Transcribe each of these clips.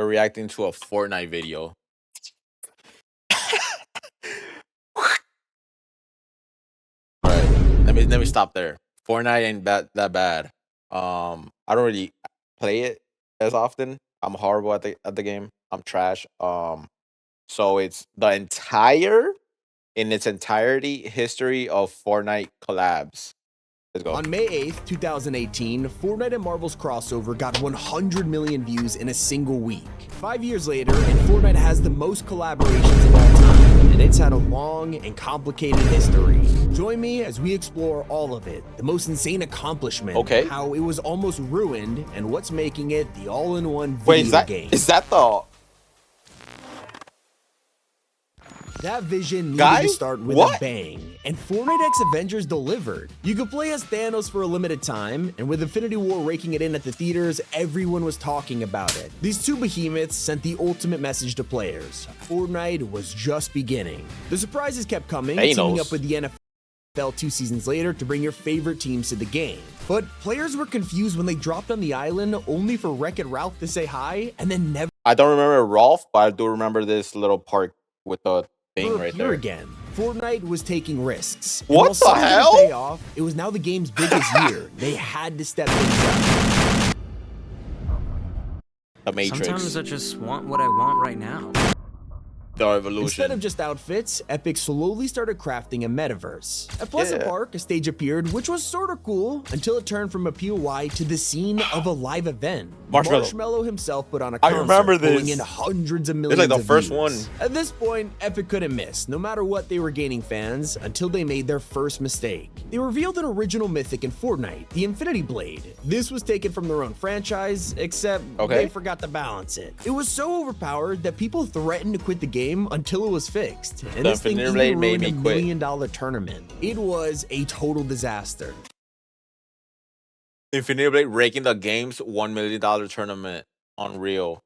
We're reacting to a Fortnite video. Alright, let me stop there. Fortnite ain't that bad. I don't really play it as often. I'm horrible at the game. I'm trash. So it's the in its entirety history of Fortnite collabs. Let's go. On May 8th, 2018, Fortnite and Marvel's crossover got 100 million views in a single week. 5 years later, and Fortnite has the most collaborations of all time, and it's had a long and complicated history. Join me as we explore all of it, the most insane accomplishment, how it was almost ruined, and what's making it the all-in-one video game. Is that the... That vision needed to start with a bang, and Fortnite X Avengers delivered. You could play as Thanos for a limited time, and with Infinity War raking it in at the theaters, everyone was talking about it. These two behemoths sent the ultimate message to players. Fortnite was just beginning. The surprises kept coming, teaming up with the NFL 2 seasons later to bring your favorite teams to the game. But players were confused when they dropped on the island only for Wreck-It Ralph to say hi, and then never... I don't remember Rolf, but I do remember this little park with the... right there. Again, Fortnite was taking risks. What the hell? Pay off, it was now the game's biggest year. They had to step things up. The Matrix. Sometimes I just want what I want right now. The evolution. Instead of just outfits, Epic slowly started crafting a metaverse. At Pleasant Park, a stage appeared, which was sort of cool until it turned from a POI to the scene of a live event. Marshmallow himself put on a concert, pulling in hundreds of millions of views. It's like the first one. At this point, Epic couldn't miss. No matter what, they were gaining fans until they made their first mistake. They revealed an original mythic in Fortnite, the Infinity Blade. This was taken from their own franchise, except they forgot to balance it. It was so overpowered that people threatened to quit the game until it was fixed, and this thing even ruined a $1 million tournament. It was a total disaster. Infinity Blade raking the game's $1 million tournament. Unreal.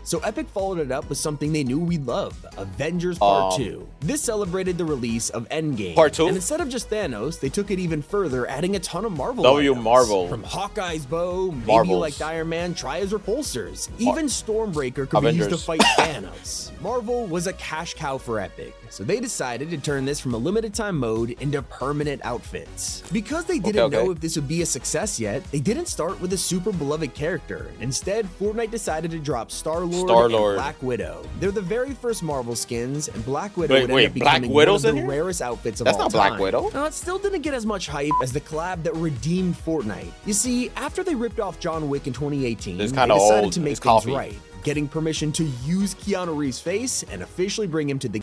So Epic followed it up with something they knew we'd love, Avengers Part 2. This celebrated the release of Endgame. Part 2? And instead of just Thanos, they took it even further, adding a ton of Marvel Marvel. From Hawkeye's bow, maybe you like Iron Man, try as repulsors. Even Stormbreaker could be used to fight Thanos. Marvel was a cash cow for Epic, so they decided to turn this from a limited time mode into permanent outfits. Because they didn't know if this would be a success yet, they didn't start with a super beloved character. Instead, Fortnite decided to drop Star-Lord and Black Widow. They're the very first Marvel skins, and Black Widow would end up becoming one of the rarest outfits of all time. That's not Black Widow. Now, it still didn't get as much hype as the collab that redeemed Fortnite. You see, after they ripped off John Wick in 2018, they decided to make things right, getting permission to use Keanu Reeves' face and officially bring him to the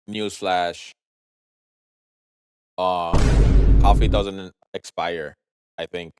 Newsflash. Coffee doesn't expire, I think.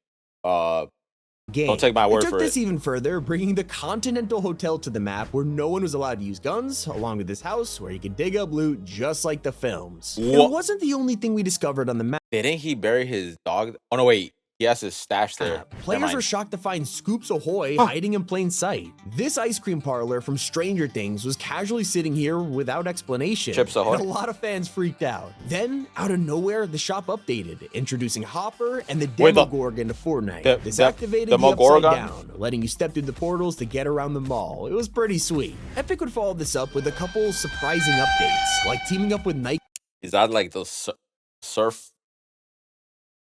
game. Don't take my word for it. They took this even further, bringing the Continental Hotel to the map where no one was allowed to use guns, along with this house where you could dig up loot just like the films. It wasn't the only thing we discovered on the map. Didn't he bury his dog? Oh no, wait. He has his stash there. Players were shocked to find Scoops Ahoy hiding in plain sight. This ice cream parlor from Stranger Things was casually sitting here without explanation. Chips Ahoy. And a lot of fans freaked out. Then, out of nowhere, the shop updated, introducing Hopper and the Demogorgon to Fortnite. This activated the Upside Down, letting you step through the portals to get around the mall. It was pretty sweet. Epic would follow this up with a couple surprising updates, like teaming up with Nike. Is that like the surf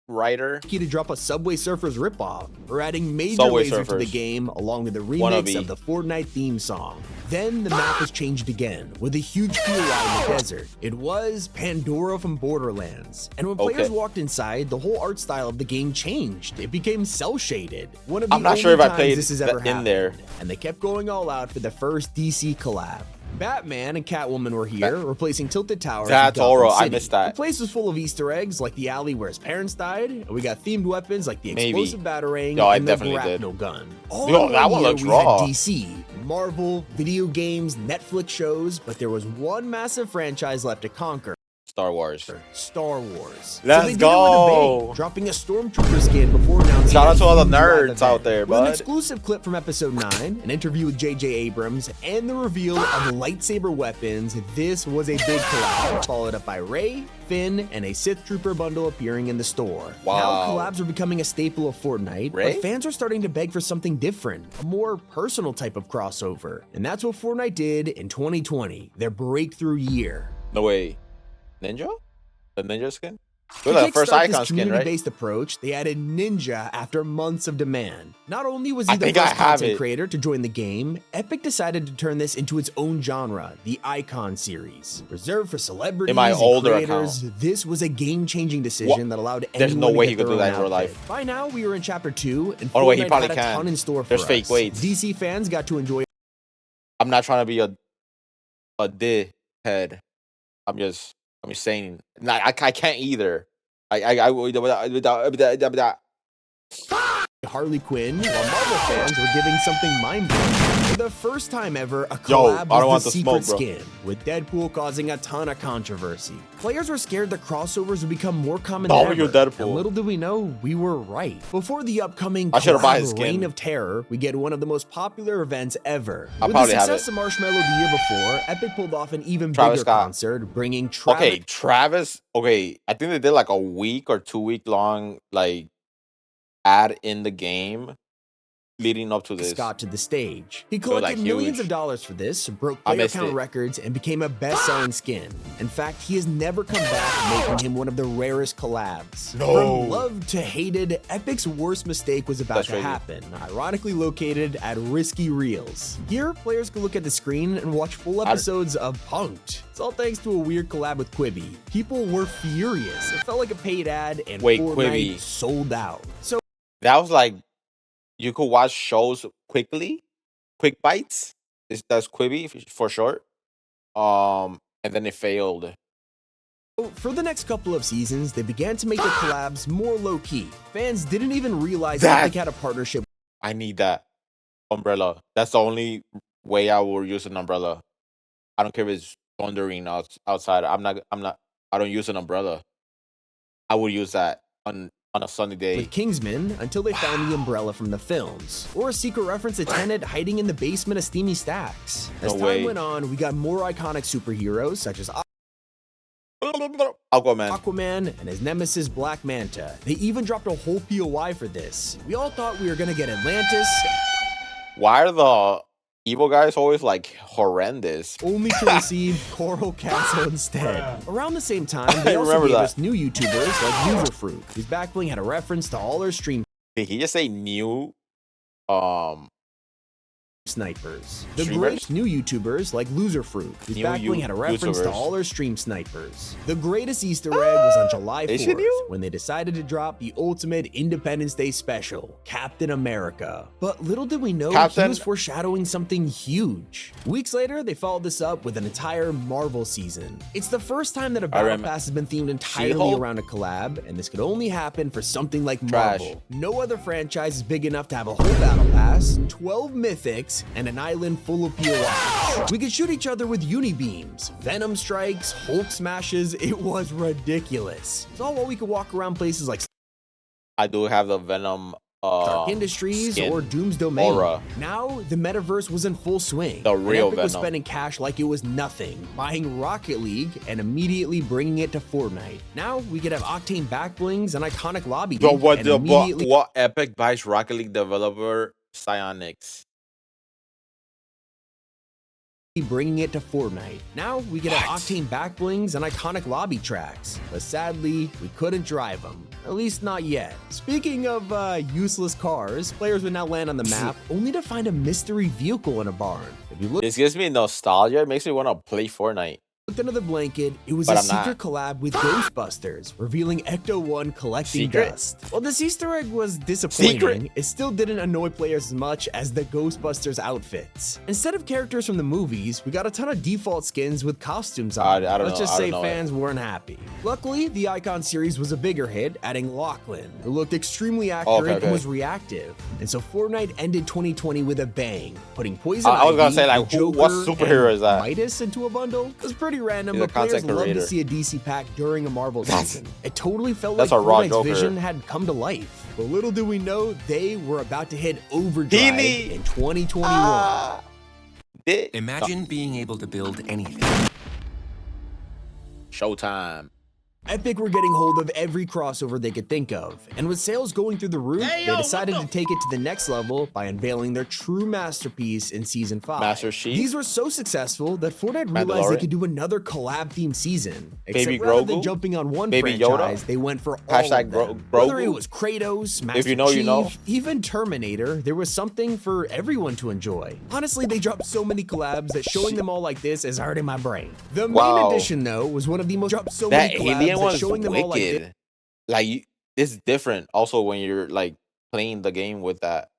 writer to drop a Subway Surfers ripoff, or adding Major Laser to the game along with the remix of the Fortnite theme song. Then the map was changed again with a huge POI in the desert. It was Pandora from Borderlands, and when players walked inside, the whole art style of the game changed. It became cel shaded. One of the only times this has ever happened, and they kept going all out for the first DC collab. Batman and Catwoman were here, replacing Tilted Towers. That's all I missed that. The place was full of Easter eggs, like the alley where his parents died, and we got themed weapons like the explosive batarang and the grapnel gun. All that one looks raw. DC, Marvel, video games, Netflix shows, but there was one massive franchise left to conquer. Star Wars. Star Wars. Let's they did go. it with a bang, dropping a Stormtrooper skin before announcing. Shout out to all the a huge live nerds event. out there, With an bud. exclusive clip from Episode 9, an interview with J.J. Abrams, and the reveal of lightsaber weapons, this was a big collab, followed up by Rey, Finn, and a Sith Trooper bundle appearing in the store. Wow. Now collabs are becoming a staple of Fortnite, Rey? but fans are starting to beg for something different, a more personal type of crossover. And that's what Fortnite did in 2020, their breakthrough year. No way. Ninja? The ninja skin? To Look at the first kickstart icon this skin, right? community-based approach, they added Ninja after months of demand. Not only was I he the think I first have content it. creator to join the game, Epic decided to turn this into its own genre, the Icon series. Reserved for celebrities In my and older creators, this was a game-changing decision that allowed anyone There's no way to he get could their do that own in real outfit. life. By now, we were in Chapter 2, and Oh, wait, he Fortnite probably had a can. ton in store for There's us. fake weights. DC fans got to enjoy I'm not trying to be a dickhead. I'm just saying. Nah, I can't either. Harley Quinn, while Marvel fans were giving something mind-blowing. For the first time ever, a Yo, collab I don't want was the the secret smoke, bro. skin, with Deadpool causing a ton of controversy. Players were scared that crossovers would become more common Oh, than you're ever, Deadpool. and little did we know, we were right. Before the upcoming I should've bought his collab skin. Reign of Terror, we get one of the most popular events ever. I'll With the probably have success it. of Marshmallow the year before, Epic pulled off an even Travis bigger Scott. concert, bringing Travis Okay, Travis. Okay, I think they did like a week or 2 week long like ad in the game leading up to this. Scott to the stage. He was, collected like, millions huge. of dollars for this, broke I player missed count it. records, and became a best-selling skin. In fact, he has never come back, making him one of the rarest collabs. No. From loved to hated, Epic's worst mistake was about That's to crazy. happen, ironically located at Risky Reels. Here, players could look at the screen and watch full episodes of Punk'd. It's all thanks to a weird collab with Quibi. People were furious. It felt like a paid ad, and Wait, Fortnite Quibi. sold out. So That was like you could watch shows quickly, quick bites. That's Quibi for short. And then it failed. for the next couple of seasons, they began to make their collabs more low-key. Fans didn't even realize That- Epic had a partnership I need that umbrella. That's the only way I will use an umbrella. I don't care if it's thundering outside. I don't use an umbrella. I would use that on a sunny day. with Kingsman until they found the umbrella from the films, or a secret reference to Tenet hiding in the basement of Steamy Stacks. As No time way. went on, we got more iconic superheroes such as Aquaman. Aquaman and his nemesis Black Manta. They even dropped a whole POI for this. We all thought we were gonna get Atlantis, Why are the evil guys always like horrendous? only to receive Coral Castle instead. Around the same time, they I also remember gave that. us new YouTubers like Loserfruit, whose backbling had a reference to all our stream Did he just say new? snipers. The Streamers? greatest new YouTubers like Loserfruit, whose New backbling had a reference to YouTubers. all our stream snipers. The greatest Easter egg was on July Is 4th, it new? when they decided to drop the ultimate Independence Day special, Captain America. But little did we know he Captain- was foreshadowing something huge. Weeks later, they followed this up with an entire Marvel season. It's the first time that a battle remember- pass has been themed entirely She-Hulk? around a collab, and this could only happen for something like Trash. Marvel. No other franchise is big enough to have a whole battle pass, 12 mythics, and an island full of POIs. We could shoot each other with unibeams, venom strikes, Hulk smashes. It was ridiculous. It's all while we could walk around places like I do have the Venom. Stark Industries skin. or Doom's Domain. Aura. Now the metaverse was in full swing. The and real Epic was Venom. spending cash like it was nothing, buying Rocket League and immediately bringing it to Fortnite. Now we could have Octane backblings and iconic lobby. But and immediately what Epic buys Rocket League developer Psyonix? bringing it to Fortnite. Now we could have Octane backblings and iconic lobby tracks, but sadly we couldn't drive them. At least not yet. Speaking of useless cars, players would now land on the map only to find a mystery vehicle in a barn. If you look This gives me nostalgia. It makes me want to play Fortnite. under the blanket, it was But a I'm not. secret collab with Ghostbusters, revealing Ecto-1 collecting Secret? dust. While this Easter egg was disappointing, Secret? it still didn't annoy players as much as the Ghostbusters outfits. Instead of characters from the movies, we got a ton of default skins with costumes on. I don't Let's know. just I say don't know fans weren't happy. Luckily, the Icon series was a bigger hit, adding Lachlan, who looked extremely accurate okay. and was reactive. And so Fortnite ended 2020 with a bang, putting Poison I was gonna Ivy, say, like, the what Joker, superhero and is that? Midas into a bundle. It was pretty pretty random, He's a but players content love to creator. see a DC pack during a Marvel season. It totally felt like That's a raw Fortnite's Joker. vision had come to life. But little did we know, they were about to hit overdrive Healy. in 2021. Imagine being able to build anything. Showtime. Epic were getting hold of every crossover they could think of, and with sales going through the roof, they decided to take it to the next level by unveiling their true masterpiece in Season 5. Master Chief? These were so successful that Fortnite realized they could do another collab-themed season. Except Baby rather than Grogu? jumping on one Baby Yoda? franchise, they went for all Hashtag of them. Grogu? Whether it was Kratos, Master If you know, Chief, you know. even Terminator, there was something for everyone to enjoy. Honestly, they dropped so many collabs that showing them all like this is hard in my brain. The main edition, though, was one of the most dropped so That many collabs alien that one's showing them all like this. Like, it's different. Also, when you're like playing the game with that,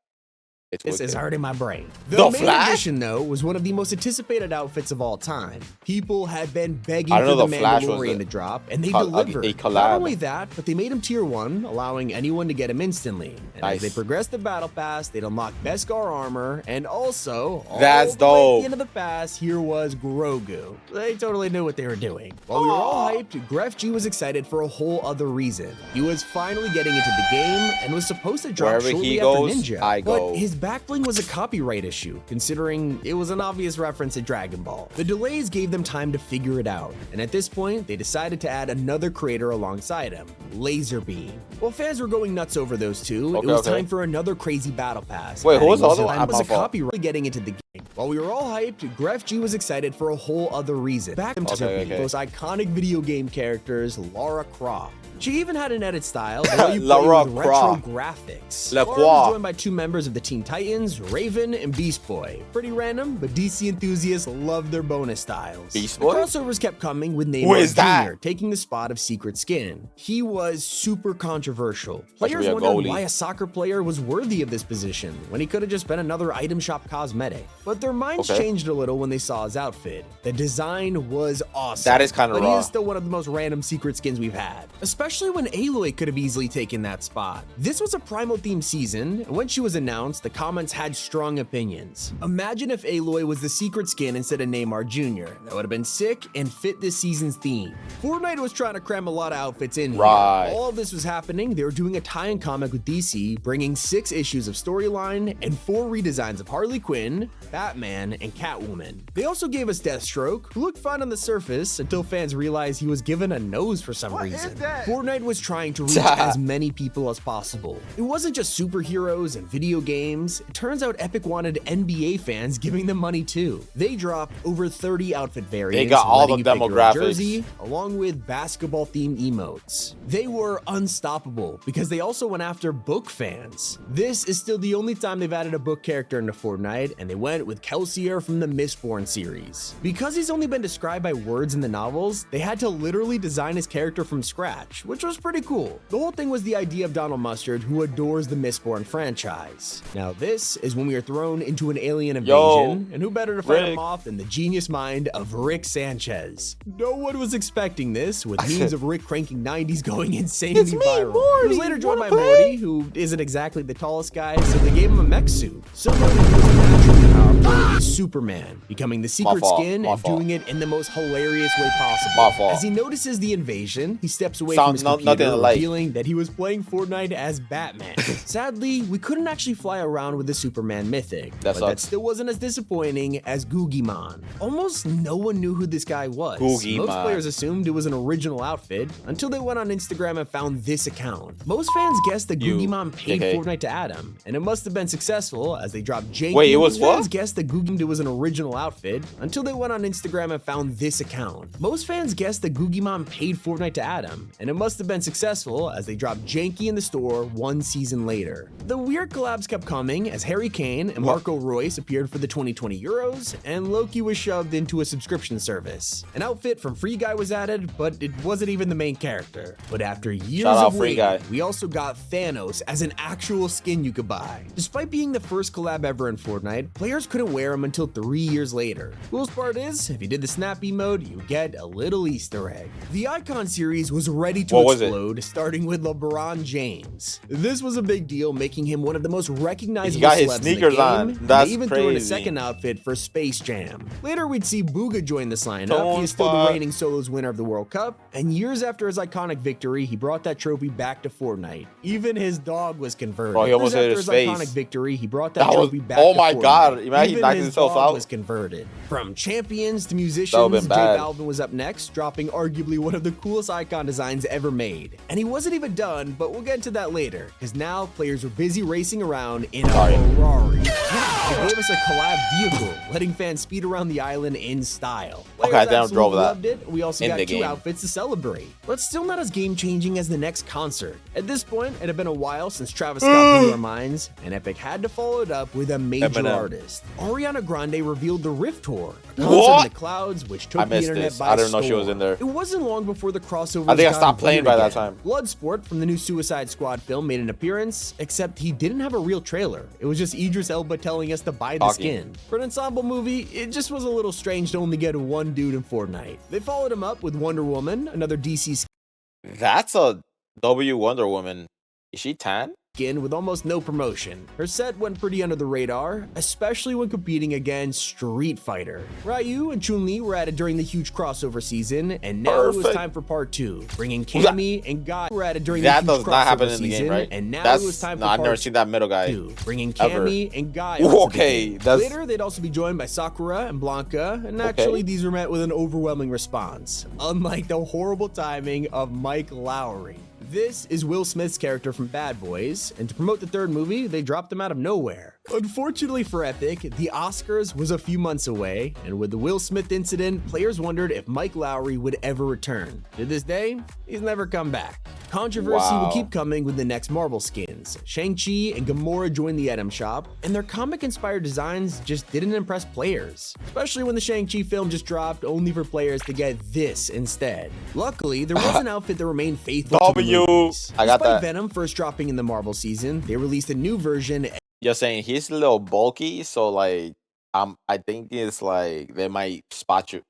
it's This is wicked. hard in my brain. The The main Flash? edition, though, was one of the most anticipated outfits of all time. People had been begging I for don't know, the The Flash was Mandalorian a to drop, and they col- a delivered. collab. Not only that, but they made him tier 1, allowing anyone to get him instantly. And Nice. as they progressed the battle pass, they'd unlock Beskar armor, and also, That's all the way at dope. the end of the pass, here was Grogu. They totally knew what they were doing. While we were all hyped, Gref G was excited for a whole other reason. He was finally getting into the game, and was supposed to drop Wherever shortly he after goes, Ninja. I go. But his backbling was a copyright issue, considering it was an obvious reference to Dragon Ball. The delays gave them time to figure it out, and at this point, they decided to add another creator alongside him, Laserbeam. While fans were going nuts over those two, it was time for another crazy battle pass. Wait, who was the adding other one? Zidane was My a fault. copyright getting into the game. While we were all hyped, Gref G was excited for a whole other reason. Back to Okay. those iconic video game characters, Lara Croft. She even had an edit style that let you play Lara with retro Croft. graphics. La Lara was Croix. joined by two members of the Teen Titans, Raven and Beast Boy. Pretty random, but DC enthusiasts love their bonus styles. Beast The Boy? crossovers kept coming with Who Neymar is that? Jr. taking the spot of Secret Skin. He was super controversial. That should Players be a wondered goalie. why a soccer player was worthy of this position when he could have just been another item shop cosmetic. But their minds changed a little when they saw his outfit. The design was awesome. That is kinda but raw. he is still one of the most random secret skins we've had, especially when Aloy could have easily taken that spot. This was a Primal themed season, and when she was announced, the comments had strong opinions. Imagine if Aloy was the secret skin instead of Neymar Jr. That would have been sick and fit this season's theme. Fortnite was trying to cram a lot of outfits in here. Right. All of this was happening, they were doing a tie-in comic with DC, bringing 6 issues of storyline and 4 redesigns of Harley Quinn, Batman, and Catwoman. They also gave us Deathstroke, who looked fine on the surface until fans realized he was given a nose for some reason. Fortnite was trying to reach as many people as possible. It wasn't just superheroes and video games. It turns out Epic wanted NBA fans giving them money too. They dropped over 30 outfit variants. got all letting the you pick your own demographics. jersey, along with basketball-themed emotes. They were unstoppable because they also went after book fans. This is still the only time they've added a book character into Fortnite, and they went with Kelsier from the Mistborn series. Because he's only been described by words in the novels, they had to literally design his character from scratch, which was pretty cool. The whole thing was the idea of Donald Mustard, who adores the Mistborn franchise. Now this is when we are thrown into an alien invasion, and who better to fight him Rick. off than the genius mind of Rick Sanchez. No one was expecting this, with memes of Rick cranking 90s going insanely viral. He was later joined by Morty, who isn't exactly the tallest guy, so they gave him a mech suit. Someone who was naturally powerful is Superman, becoming the secret fault, skin my and fault. doing it in the most hilarious way possible. My fault. As he notices the invasion, he steps away Sounds from his nothing computer, alike. revealing that he was playing Fortnite as Batman. Sadly, we couldn't actually fly around with the Superman mythic, That but that sucks. still wasn't as disappointing as Googieman. Almost no one knew who this guy was. Googieman. Most players assumed it was an original outfit until they went on Instagram and found this account. Most fans guessed that You, Googieman paid JK. Fortnite to add him, and it must have been successful as they dropped Janky. Wait, it was Fans what? guessed that Googieman was an original outfit until they went on Instagram and found this account. Most fans guessed that Googieman paid Fortnite to add him, and it must have been successful as they dropped Janky in the store 1 season later. The weird collabs kept coming as Harry Kane and Marco Royce appeared for the 2020 Euros, and Loki was shoved into a subscription service. An outfit from Free Guy was added, but it wasn't even the main character. But after years Shout out of Free waiting, Guy. we also got Thanos as an actual skin you could buy. Despite being the first collab ever in Fortnite, players couldn't wear him until until 3 years later. Coolest part is, if you did the snappy mode, you get a little Easter egg. The Icon series was ready to explode, starting with LeBron James. This was a big deal, making him one of the most recognizable celebs in the game. They even threw in a second outfit for Space Jam. Later, we'd see Booga join this lineup. He is still the reigning solos winner of the World Cup, and years after his iconic victory, he brought that trophy back to Fortnite. Even his dog was converted. Bro, he almost hit his face. Iconic victory, he brought that trophy back oh to my Fortnite. God, imagine he knocked his himself dog out. Was converted. From champions to musicians, J Balvin was up next, dropping arguably one of the coolest icon designs ever made. And he wasn't even done, but we'll get into that later, because now players were busy racing around in a Ferrari. Yeah, they gave us a collab vehicle, letting fans speed around the island in style. Players okay, I don't drove that. Loved it. We also got two outfits to celebrate, but still not as game-changing as the next concert. At this point, it had been a while since Travis Scott blew our minds, and Epic had to follow it up with a major artist. Ariana Grande revealed the Rift Tour, a concert in the clouds, which took the internet by storm. I didn't know she was in there. It wasn't long before the crossover. I think I stopped playing by that time. Bloodsport from the new Suicide Squad film made an appearance, except he didn't have a real trailer. It was just Idris Elba telling us to buy the skin. For an ensemble movie, it just was a little strange to only get one dude in Fortnite. They followed him up with Wonder Woman, another DC skin. That's a W Wonder Woman. Is she tan? With almost no promotion. Her set went pretty under the radar, especially when competing against Street Fighter. Ryu and Chun-Li were at it during the huge crossover season, and now it was time for part 2, bringing Cammy and Guy were at it during the huge crossover season. That does not happen in the game, right? And now it was time for part 2. I've never seen that middle guy. Bringing Cammy and Guy. Okay, later they'd also be joined by Sakura and Blanca, and actually these were met with an overwhelming response, unlike the horrible timing of Mike Lowry. This is Will Smith's character from Bad Boys, and to promote the third movie, they dropped him out of nowhere. Unfortunately for Epic, the Oscars was a few months away, and with the Will Smith incident, players wondered if Mike Lowry would ever return. To this day, he's never come back. Controversy will keep coming with the next Marvel skins. Shang-Chi and Gamora joined the item shop, and their comic-inspired designs just didn't impress players, especially when the Shang-Chi film just dropped only for players to get this instead. Luckily, there was an outfit that remained faithful to the movies. I got that. Venom first dropping in the Marvel season, they released a new version. You're saying he's a little bulky, so like, I think it's like they might spot you.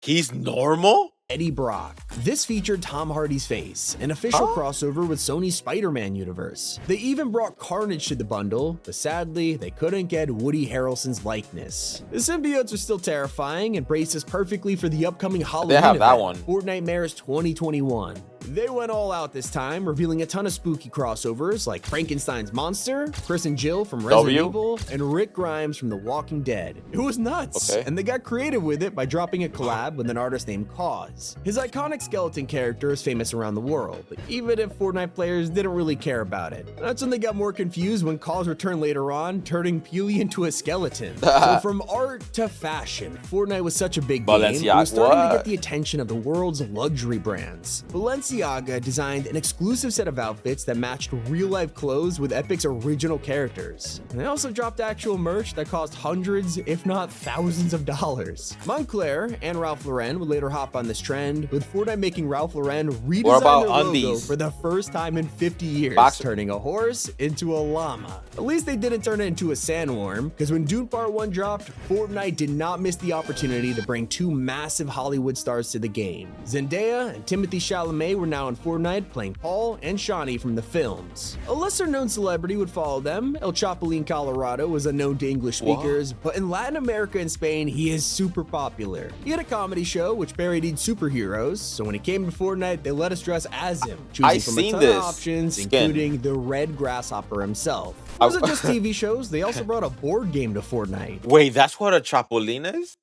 He's normal? Eddie Brock. This featured Tom Hardy's face, an official crossover with Sony's Spider-Man universe. They even brought Carnage to the bundle, but sadly, they couldn't get Woody Harrelson's likeness. The symbiotes are still terrifying and brace us perfectly for the upcoming Halloween event, that one. Fortnitemares 2021. They went all out this time, revealing a ton of spooky crossovers like Frankenstein's monster, Chris and Jill from Resident Evil, and Rick Grimes from The Walking Dead. It was nuts, and they got creative with it by dropping a collab with an artist named Cause. His iconic skeleton character is famous around the world, even if Fortnite players didn't really care about it. That's when they got more confused when Cause returned later on, turning Peely into a skeleton. So from art to fashion, Fortnite was such a big game, it was starting to get the attention of the world's luxury brands. Balenciaga designed an exclusive set of outfits that matched real-life clothes with Epic's original characters. And they also dropped actual merch that cost hundreds, if not thousands of dollars. Moncler and Ralph Lauren would later hop on this trend, with Fortnite making Ralph Lauren redesign their logo for the first time in 50 years, turning a horse into a llama. At least they didn't turn it into a sandworm, because when Dune Part 1 dropped, Fortnite did not miss the opportunity to bring two massive Hollywood stars to the game. Zendaya and Timothée Chalamet were now in Fortnite, playing Paul and Shawnee from the films. A lesser-known celebrity would follow them. El Chapulín Colorado was unknown to English speakers, but in Latin America and Spain, he is super popular. He had a comedy show which parodied superheroes, so when he came to Fortnite, they let us dress as him, choosing from a ton of options, including the Red Grasshopper himself. It wasn't just TV shows, they also brought a board game to Fortnite. Wait, that's what a Chapulín is?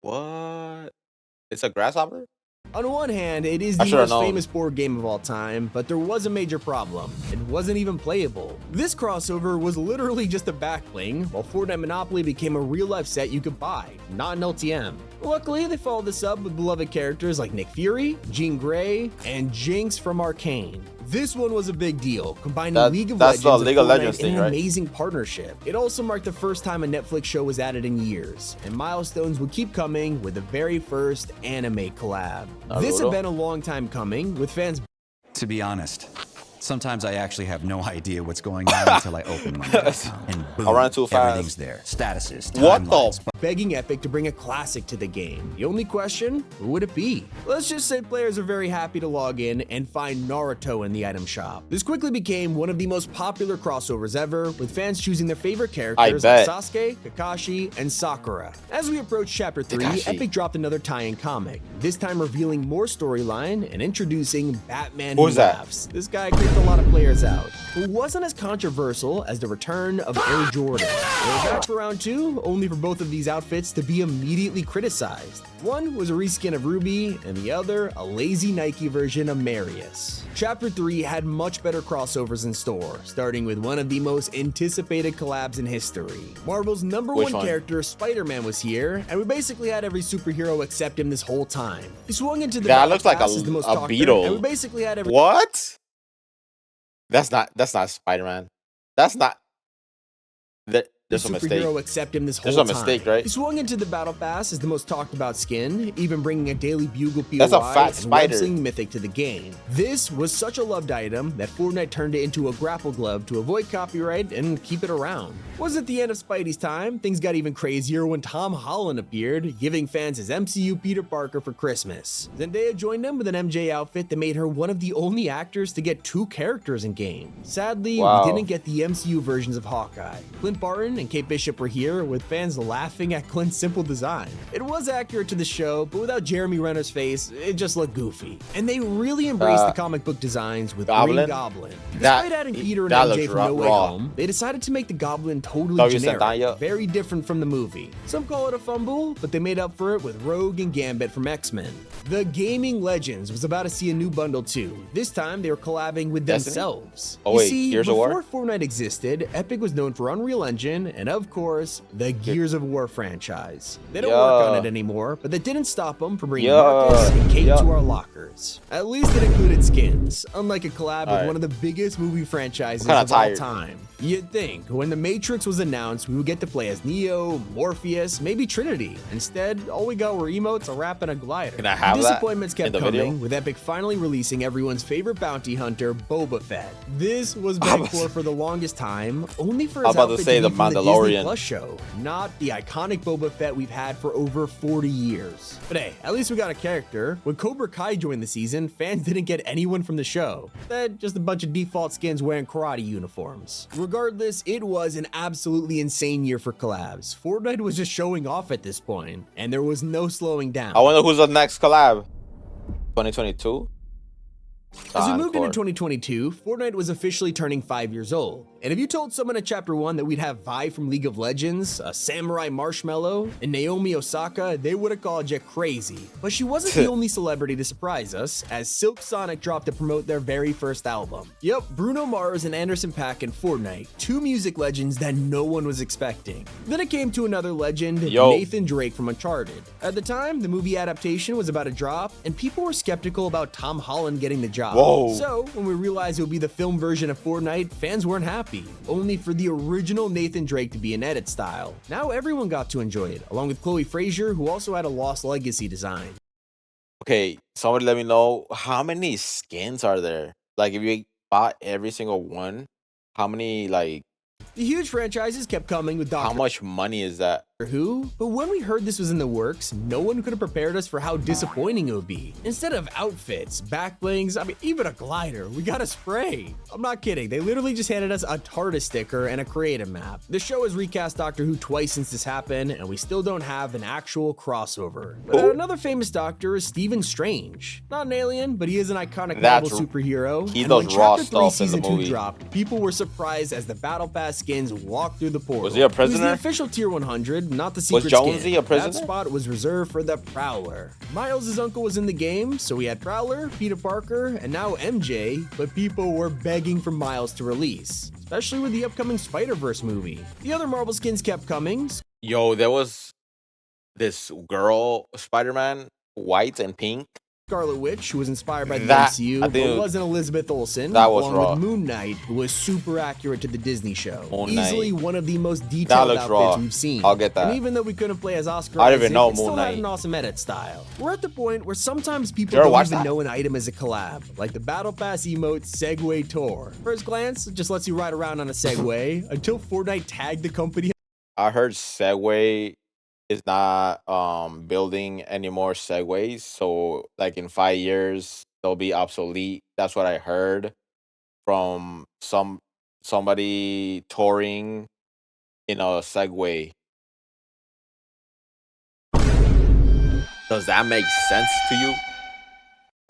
What? It's a grasshopper? On one hand, it is the most famous board game of all time, but there was a major problem. It wasn't even playable. This crossover was literally just a backbling, while Fortnite Monopoly became a real-life set you could buy, not an LTM. Luckily, they followed this up with beloved characters like Nick Fury, Jean Grey, and Jinx from Arcane. This one was a big deal, combining League of Legends and Fortnite in an amazing partnership. It also marked the first time a Netflix show was added in years, and milestones would keep coming with the very first anime collab. This had been a long time coming, with fans. To be honest, Sometimes I actually have no idea what's going on until I open my account. And boom, I ran too fast. everything's there. Statuses, What timelines, the? Begging Epic to bring a classic to the game. The only question, who would it be? Let's just say players are very happy to log in and find Naruto in the item shop. This quickly became one of the most popular crossovers ever, with fans choosing their favorite characters like Sasuke, Kakashi, and Sakura. As we approach Chapter 3, Epic dropped another tie-in comic, this time revealing more storyline and introducing Batman Who Laughs. This guy creeped a lot of players out, but wasn't as controversial as the return of Air Jordan. They were back for round 2, only for both of these outfits to be immediately criticized. One was a reskin of Ruby, and the other a lazy Nike version of Marius. Chapter 3 had much better crossovers in store, starting with one of the most anticipated collabs in history. Marvel's number one character, Spider-Man, was here, and we basically had every superhero except him this whole time. He swung into the that looks like a beetle. And we basically had every What? That's not Spider-Man. That's not. There's a mistake. Except him this whole There's a mistake, right? He swung into the Battle Pass as the most talked about skin, even bringing a daily bugle POI That's a fat and spider. web-sling mythic to the game. This was such a loved item that Fortnite turned it into a grapple glove to avoid copyright and keep it around. Wasn't the end of Spidey's time, things got even crazier when Tom Holland appeared, giving fans his MCU Peter Parker for Christmas. Zendaya joined him with an MJ outfit that made her one of the only actors to get 2 characters in game. Sadly, we didn't get the MCU versions of Hawkeye. Clint Barton and Kate Bishop were here, with fans laughing at Clint's simple design. It was accurate to the show, but without Jeremy Renner's face, it just looked goofy. And they really embraced the comic book designs with Green Goblin. Despite adding Peter and MJ from No Way Home, they decided to make the Goblin totally generic, very different from the movie. Some call it a fumble, but they made up for it with Rogue and Gambit from X-Men. The Gaming Legends was about to see a new bundle too. This time, they were collabing with themselves. Oh wait, you see, Gears of War? before Fortnite existed, Epic was known for Unreal Engine and, of course, the Gears of War franchise. They don't work on it anymore, but that didn't stop them from bringing Marcus and Kate to our lockers. At least it included skins, unlike a collab with one of the biggest movie franchises of all time. You'd think, when The Matrix was announced, we would get to play as Neo, Morpheus, maybe Trinity. Instead, all we got were emotes, a rap, and a glider. Can I have Disappointments kept that coming, with Epic finally releasing everyone's favorite bounty hunter, Boba Fett. This was begged for the longest time, only for his outfit to be from the Disney Plus show, not the iconic Boba Fett we've had for over 40 years. But hey, at least we got a character. When Cobra Kai joined the season, fans didn't get anyone from the show. Instead, just a bunch of default skins wearing karate uniforms. Regardless, it was an absolutely insane year for collabs. Fortnite was just showing off at this point, and there was no slowing down. I wonder who's the next collab. 2022? As we moved into 2022, Fortnite was officially turning 5 years old. And if you told someone at Chapter 1 that we'd have Vi from League of Legends, a Samurai Marshmallow, and Naomi Osaka, they would have called you crazy. But she wasn't the only celebrity to surprise us, as Silk Sonic dropped to promote their very first album. Yep, Bruno Mars and Anderson .Paak in Fortnite, 2 music legends that no one was expecting. Then it came to another legend, Nathan Drake from Uncharted. At the time, the movie adaptation was about to drop, and people were skeptical about Tom Holland getting the job. So, when we realized it would be the film version of Fortnite, fans weren't happy, only for the original Nathan Drake to be an edit style. Now everyone got to enjoy it, along with Chloe Frazier, who also had a Lost Legacy design. Okay, somebody let me know, how many skins are there? Like, if you bought every single one, how many, like... The huge franchises kept coming with How much money is that? Who? But when we heard this was in the works, no one could have prepared us for how disappointing it would be. Instead of outfits, back blings, even a glider, we got a spray. I'm not kidding, they literally just handed us a TARDIS sticker and a creative map. The show has recast Doctor Who twice since this happened, and we still don't have an actual crossover. But another famous Doctor is Stephen Strange. Not an alien, but he is an iconic Marvel superhero. He does raw stuff in the movie. Season 2 dropped, people were surprised as the Battle Pass skins walked through the portal. Was he a prisoner? He was the official Tier 100, not the secret was Jonesy skin. a prisoner? That spot was reserved for the Prowler. Miles' uncle was in the game, so we had Prowler, Peter Parker, and now MJ, but people were begging for Miles to release, especially with the upcoming Spider-Verse movie. The other Marvel skins kept coming. Yo, there was this girl, Spider-Man, white and pink. Scarlet Witch, who was inspired by the That- MCU, I but think wasn't Elizabeth Olsen, that was along raw. with Moon Knight, who was super accurate to the Disney show. Moon Knight. Easily one of the most That detailed looks outfits raw. we've seen. I'll get that. And even though we couldn't play as Oscar I didn't even Isaac, know it still Moon had Knight. an awesome edit style. We're at the point where sometimes people You ever don't watch even that? know an item is a collab, like the Battle Pass emote Segway Tour. First glance, it just lets you ride around on a Segway until Fortnite tagged the company. I heard Segway is not building any more Segways, so like in 5 years they'll be obsolete. That's what I heard from somebody touring in a Segway. Does that make sense to you?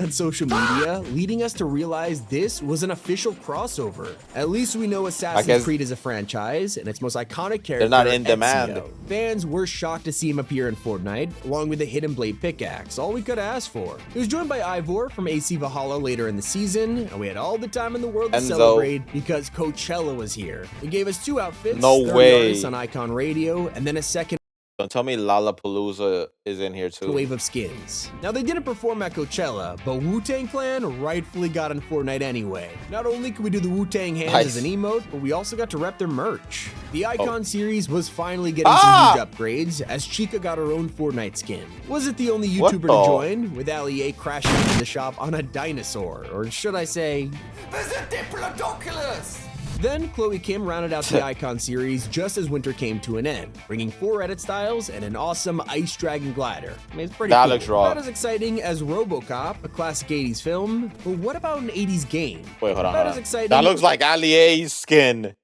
On social media, leading us to realize this was an official crossover. At least we know Assassin's guess Creed is a franchise, and its most iconic character, not in demand. Ezio. Fans were shocked to see him appear in Fortnite, along with the Hidden Blade pickaxe, all we could ask for. He was joined by Ivor from AC Valhalla later in the season, and we had all the time in the world to Enzo. celebrate because Coachella was here. He gave us 2 outfits, No 30 way. artists on Icon Radio, and then a second Don't tell me Lollapalooza is in here too. wave of skins. Now, they didn't perform at Coachella, but Wu-Tang Clan rightfully got in Fortnite anyway. Not only could we do the Wu-Tang hands Nice. as an emote, but we also got to rep their merch. The Icon Oh. series was finally getting Ah! some huge upgrades, as Chica got her own Fortnite skin. Wasn't the only What YouTuber to the- join, with Ali A crashing into the shop on a dinosaur, or should I say... There's a Diplodocus! Then Chloe Kim rounded out the Icon series just as winter came to an end, bringing 4 edit styles and an awesome Ice Dragon glider. I mean, it's pretty That cool. looks raw. Not as exciting as RoboCop, a classic 80s film, but what about an 80s game? Wait, hold on. About hold as on. exciting- That looks like Allié's skin.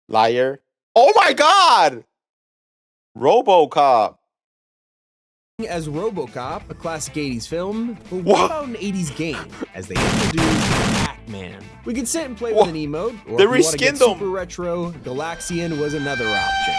Liar. Oh my god! RoboCop. As RoboCop, a classic 80s film, but what What? about an 80s game? As they introduced Pac-Man. We could sit and play What? with an emote, or They if you want to get reskinned him. super retro, Galaxian was another option.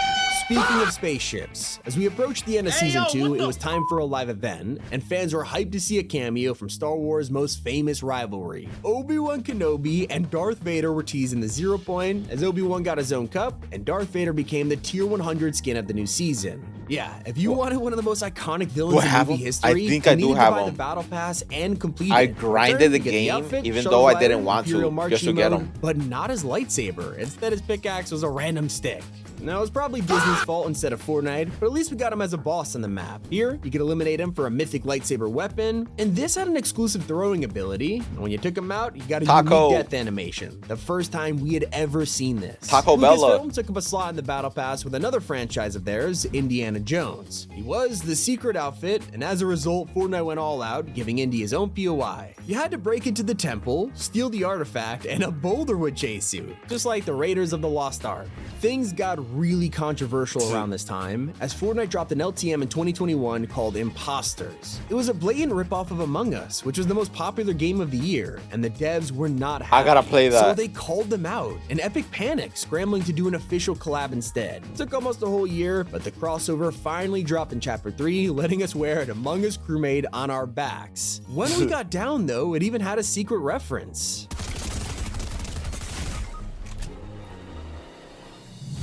Speaking of spaceships, as we approached the end of Season 2, it was time for a live event, and fans were hyped to see a cameo from Star Wars' most famous rivalry. Obi-Wan Kenobi and Darth Vader were teased in the 0 point, as Obi-Wan got his own cup, and Darth Vader became the Tier 100 skin of the new season. Yeah, if you wanted one of the most iconic villains Do I in have movie him? history, I think you I do needed to have buy the him. Battle Pass and complete I it. grinded Return the to get game, outfit, even Shuttle's though I ladder, didn't want to, Imperial March just to get emote, him. but not his lightsaber. Instead, his pickaxe was a random stick. Now, it was probably Disney's fault instead of Fortnite, but at least we got him as a boss on the map. Here, you could eliminate him for a mythic lightsaber weapon, and this had an exclusive throwing ability, and when you took him out, you got a Taco. unique death animation. The first time we had ever seen this. Taco Bella. Lucasfilm took up a slot in the Battle Pass with another franchise of theirs, Indiana Jones. He was the secret outfit, and as a result, Fortnite went all out, giving Indy his own POI. You had to break into the temple, steal the artifact, and a boulder would chase you, just like the Raiders of the Lost Ark. Things got really controversial around this time, as Fortnite dropped an LTM in 2021 called Imposters. It was a blatant ripoff of Among Us, which was the most popular game of the year, and the devs were not happy. I gotta play that. So they called them out, an epic panic, scrambling to do an official collab instead. It took almost a whole year, but the crossover finally dropped in Chapter 3, letting us wear an Among Us crewmate on our backs. When we got down though, it even had a secret reference.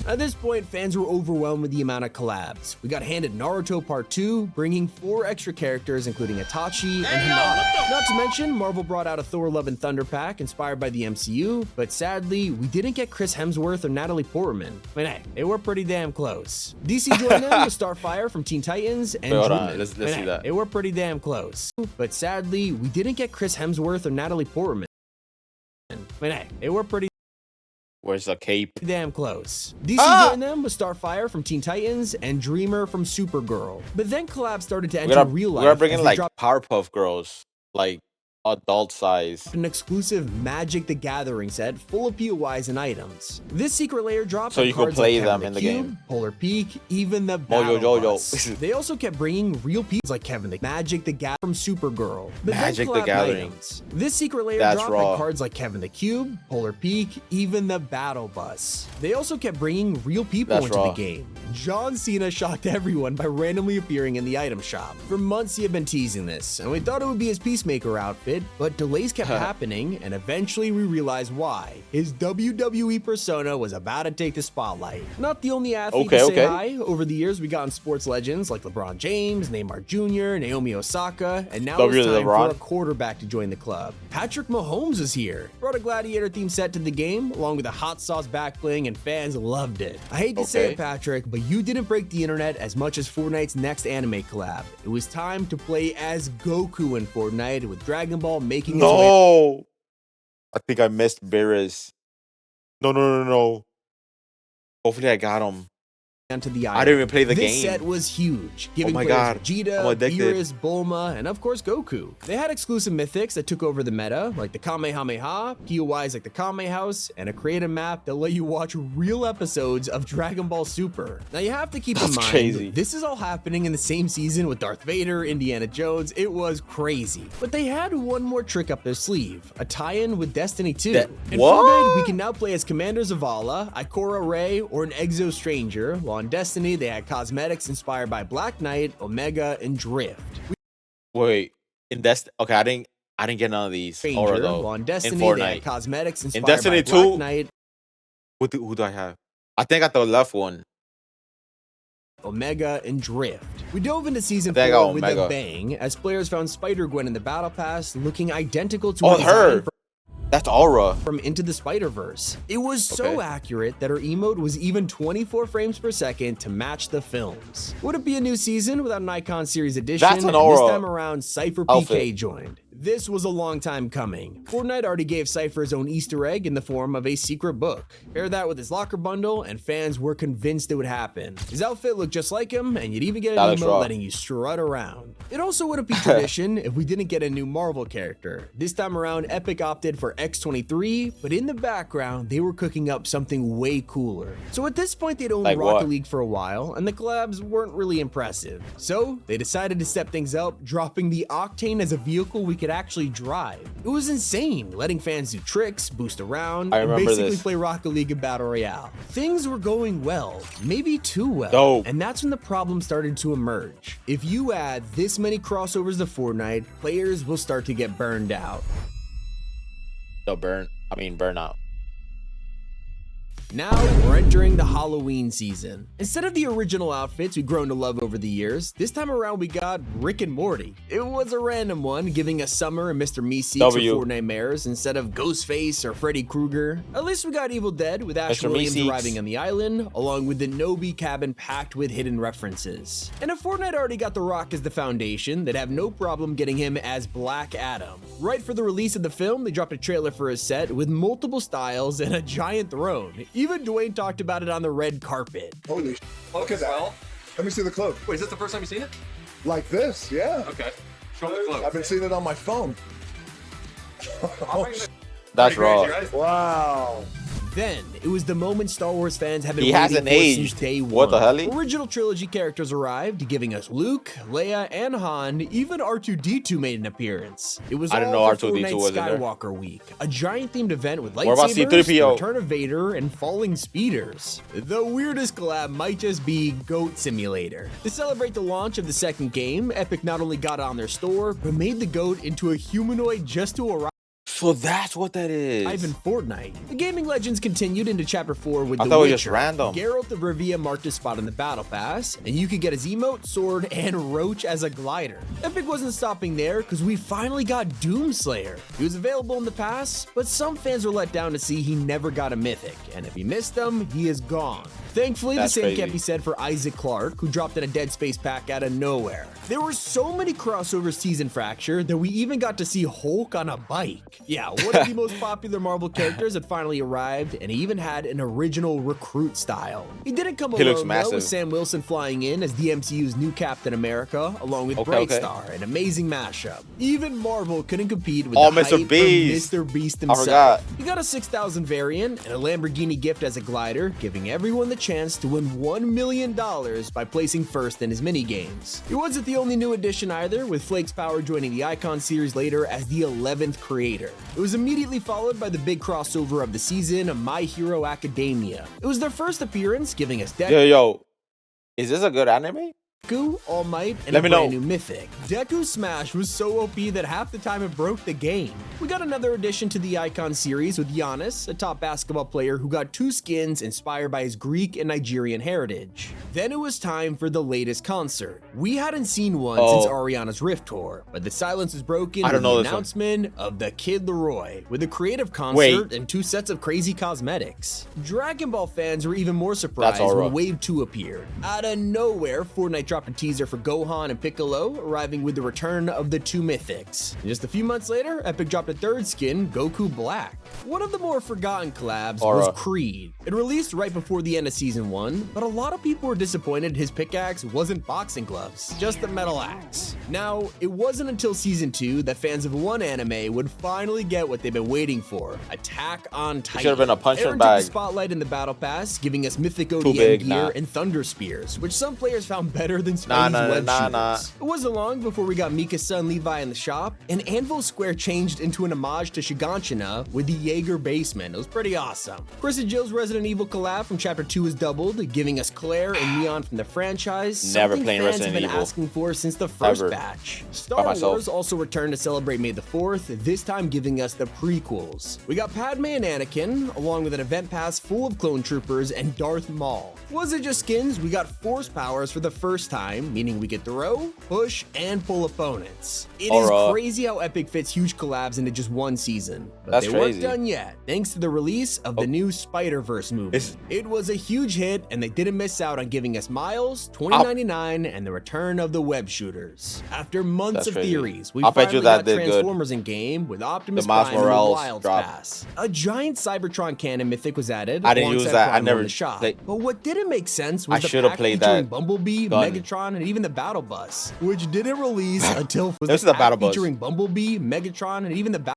At this point, fans were overwhelmed with the amount of collabs. We got handed Naruto Part 2, bringing 4 extra characters including Itachi and Hinata. Not to mention, Marvel brought out a Thor Love and Thunder pack inspired by the MCU, but sadly, we didn't get Chris Hemsworth or Natalie Portman. But hey, they were pretty damn close. DC joined them with Starfire from Teen Titans and Wait, hold on. Druid. Let's But see hey, that. they were pretty damn close. But sadly, we didn't get Chris Hemsworth or Natalie Portman. But hey, they were pretty Where's the cape? damn close. DC Ah! joined them with Starfire from Teen Titans and Dreamer from Supergirl. But then collabs started to We enter gotta, real life. we gotta as bring in they like dropped Powerpuff Girls, like adult size. an exclusive Magic the Gathering set full of POIs and items. This secret layer dropped So on you could cards play like them Kevin in the Cube, game. Polar Peak, even the Mojo Battle Jojo. Bus. They also kept bringing real pieces like Kevin the Magic the Gathering from Supergirl. But Magic then the collab Gathering. items. This secret layer That's dropped raw. on cards like Kevin the Cube, Polar Peak, even the Battle Bus. They also kept bringing real people That's into raw. the game. John Cena shocked everyone by randomly appearing in the item shop. For months he had been teasing this, and we thought it would be his Peacemaker outfit, outfit, but delays kept happening, and eventually we realized why. His WWE persona was about to take the spotlight. Not the only athlete to say hi. Over the years, we gotten sports legends like LeBron James, Neymar Jr., Naomi Osaka, and now it's time for a quarterback to join the club. Patrick Mahomes is here. Brought a gladiator theme set to the game, along with a hot sauce back bling, and fans loved it. I hate to say it, Patrick, but you didn't break the internet as much as Fortnite's next anime collab. It was time to play as Goku in Fortnite, with Dragon Ball making its way. I think I missed Beerus. No. Hopefully I got him. Onto the I didn't even play the game. This set was huge, giving players Vegeta, Beerus, Bulma, and of course Goku. They had exclusive mythics that took over the meta, like the Kamehameha, POIs like the Kame House, and a creative map that let you watch real episodes of Dragon Ball Super. Now you have to keep in mind, this is all happening in the same season with Darth Vader, Indiana Jones. It was crazy. But they had one more trick up their sleeve, a tie-in with Destiny 2. In Fortnite, we can now play as Commander Zavala, Ikora Rey, or an Exo Stranger, while on Destiny, they had cosmetics inspired by Black Knight, Omega, and Drift. Wait, in Destiny, okay, I didn't get none of these. Aura, though. On Destiny, in Fortnite. They had cosmetics inspired in Destiny by 2, Black Knight. Who do I have? I think I got the left one. Omega and Drift. We dove into season 4 with a bang, as players found Spider-Gwen in the Battle Pass looking identical to her. That's Aura from Into the Spider-Verse. It was so accurate that her emote was even 24 frames per second to match the films. Would it be a new season without an Icon Series edition? That's an Aura. This time around, Cypher PK joined. This was a long time coming. Fortnite already gave Cypher his own Easter egg in the form of a secret book. Pair that with his locker bundle, and fans were convinced it would happen. His outfit looked just like him, and you'd even get an emote letting you strut around. It also wouldn't be tradition if we didn't get a new Marvel character. This time around, Epic opted for X-23, but in the background, they were cooking up something way cooler. So at this point, they'd owned Rocket League for a while, and the collabs weren't really impressive. So they decided to step things up, dropping the Octane as a vehicle we could actually drive. It was insane, letting fans do tricks, boost around, and basically play Rocket League and Battle Royale. Things were going well, maybe too well, and that's when the problem started to emerge. If you add this many crossovers to Fortnite, players will start to get burned out. Burn out. Now we're entering the Halloween season. Instead of the original outfits we've grown to love over the years, this time around we got Rick and Morty. It was a random one, giving us Summer and Mr. Meeseeks or Fortnite mares instead of Ghostface or Freddy Krueger. At least we got Evil Dead with Ash Williams arriving on the island, along with the Nobi cabin packed with hidden references. And if Fortnite already got The Rock as the foundation, they'd have no problem getting him as Black Adam. Right for the release of the film, they dropped a trailer for his set with multiple styles and a giant throne. Even Dwayne talked about it on the red carpet. Holy shit. Look at that. Let me see the cloak. Wait, is this the first time you've seen it? Like this, yeah. Okay. Show me the cloak. I've been seeing it on my phone. That's raw. Wow. Then, it was the moment Star Wars fans have been waiting for since day one. What the hell? Original trilogy characters arrived, giving us Luke, Leia, and Han. Even R2-D2 made an appearance. It was all for Fortnite Skywalker Week, a giant themed event with lightsabers, the return of Vader, and falling speeders. The weirdest collab might just be Goat Simulator. To celebrate the launch of the second game, Epic not only got it on their store, but made the goat into a humanoid just to arrive. So that's what that is. In Fortnite. The gaming legends continued into Chapter 4 with The Witcher. Was just random. Geralt of Rivia marked his spot in the Battle Pass, and you could get his emote, sword, and Roach as a glider. Epic wasn't stopping there, because we finally got Doomslayer. He was available in the pass, but some fans were let down to see he never got a mythic, and if he missed them, he is gone. Thankfully, the same can't be said for Isaac Clarke, who dropped in a Dead Space pack out of nowhere. There were so many crossovers teased in Fracture that we even got to see Hulk on a bike. Yeah, one of the most popular Marvel characters had finally arrived, and he even had an original recruit style. He didn't come alone though, with Sam Wilson flying in as the MCU's new Captain America, along with Brightstar, an amazing mashup. Even Marvel couldn't compete with the hype from Mr. Beast himself. He got a 6,000 variant and a Lamborghini gift as a glider, giving everyone the chance to win $1 million by placing first in his minigames. It wasn't the only new addition either, with Flake's Power joining the Icon series later as the 11th creator. It was immediately followed by the big crossover of the season, My Hero Academia. It was their first appearance, giving us Yo, is this a good anime? Deku, All Might, and Let a me brand know. new mythic. Deku Smash was so OP that half the time it broke the game. We got another addition to the Icon series with Giannis, a top basketball player who got 2 skins inspired by his Greek and Nigerian heritage. Then it was time for the latest concert. We hadn't seen one since Ariana's Rift Tour, but the silence was broken with the announcement of the Kid Leroy, with a creative concert and 2 sets of crazy cosmetics. Dragon Ball fans were even more surprised when Wave 2 appeared. Out of nowhere, Fortnite dropped a teaser for Gohan and Piccolo, arriving with the return of the 2 mythics. And just a few months later, Epic dropped a 3rd skin, Goku Black. One of the more forgotten collabs was Creed. It released right before the end of Season 1, but a lot of people were disappointed his pickaxe wasn't boxing gloves, just a metal axe. Now, it wasn't until Season 2 that fans of one anime would finally get what they've been waiting for, Attack on Titan. Should have been a punch Aaron and bag. took the spotlight in the Battle Pass, giving us Mythic ODM gear and Thunder Spears, which some players found better than Spidey's web shooters. It wasn't long before we got Mika's son Levi in the shop, and Anvil Square changed into an homage to Shiganshina with the Jaeger basement. It was pretty awesome. Chris and Jill's Resident Evil collab from Chapter 2 was doubled, giving us Claire and Neon from the franchise, Never something playing fans Resident have been Evil. asking for since the first batch. Star Wars also returned to celebrate May the 4th, this time giving us the prequels. We got Padme and Anakin, along with an event pass full of clone troopers and Darth Maul. Was it just skins? We got force powers for the first time, meaning we could throw, push, and pull opponents. It is crazy how Epic fits huge collabs into just one season. But they weren't done yet, thanks to the release of the new Spider-Verse movie. It was a huge hit, and they didn't miss out on giving us Miles, 2099, and the return of the web shooters. After months of theories, we finally got Transformers in game with Optimus Prime and the Wilds Pass. A giant Cybertron cannon mythic was added. I didn't use that. I never. The shop. But what didn't make sense was I the pack played featuring that Bumblebee, Megatron, and even the Battle Bus, which didn't release until this is the Battle Bus featuring Bumblebee, Megatron, and even the Battle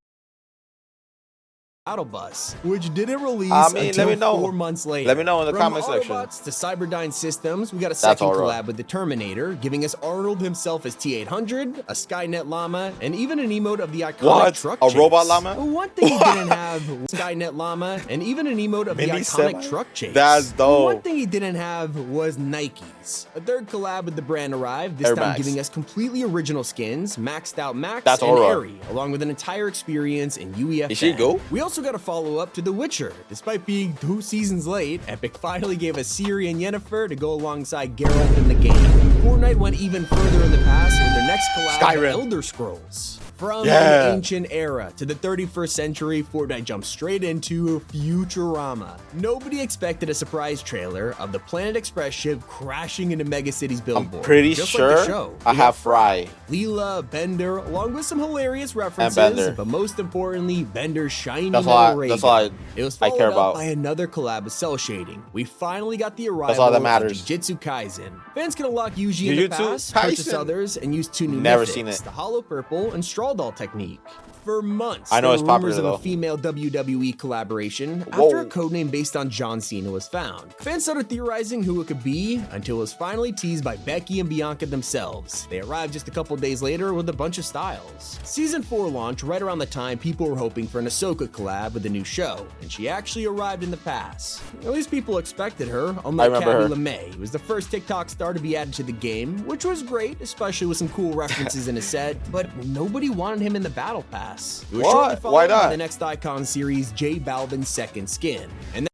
Bus, which didn't release until 4 months later. Let me know in the comment section. From Autobots to Cyberdyne Systems, we got a second collab with the Terminator, giving us Arnold himself as T-800, a Skynet llama, and even an emote of the iconic truck chase. Robot llama? One thing he didn't have was Skynet llama, and even an emote of the iconic truck chase. That's dope. One thing he didn't have was Nikes. A 3rd collab with the brand arrived, this time giving us completely original skins, maxed out Max and Aerie, along with an entire experience in UEFN. Is she go? We also got a follow-up to The Witcher. Despite being 2 seasons late, Epic finally gave us Ciri and Yennefer to go alongside Geralt in the game. Fortnite went even further in the past with their next collab, Elder Scrolls. From the ancient era to the 31st century, Fortnite jumped straight into Futurama. Nobody expected a surprise trailer of the Planet Express ship crashing into Megacity's billboard. I'm pretty sure I have Fry, Leela, Bender, along with some hilarious references, but most importantly, Bender's shiny metal ray gun. It was followed up by another collab with cell shading. We finally got the arrival of Jujutsu Kaisen. Fans can unlock Yuji in the past, purchase others, and use 2 new mythics, the Hollow Purple and Straw Doll technique. For months, I know it's popular, rumors of a female WWE collaboration after a codename based on John Cena was found. Fans started theorizing who it could be until it was finally teased by Becky and Bianca themselves. They arrived just a couple days later with a bunch of styles. Season 4 launched right around the time people were hoping for an Ahsoka collab with a new show, and she actually arrived in the pass. At least people expected her, unlike Cabby LeMay, who was the first TikTok star to be added to the game, which was great, especially with some cool references in his set, but nobody wanted him in the Battle Pass. It was shortly followed by the next Icon series, J Balvin's second skin. And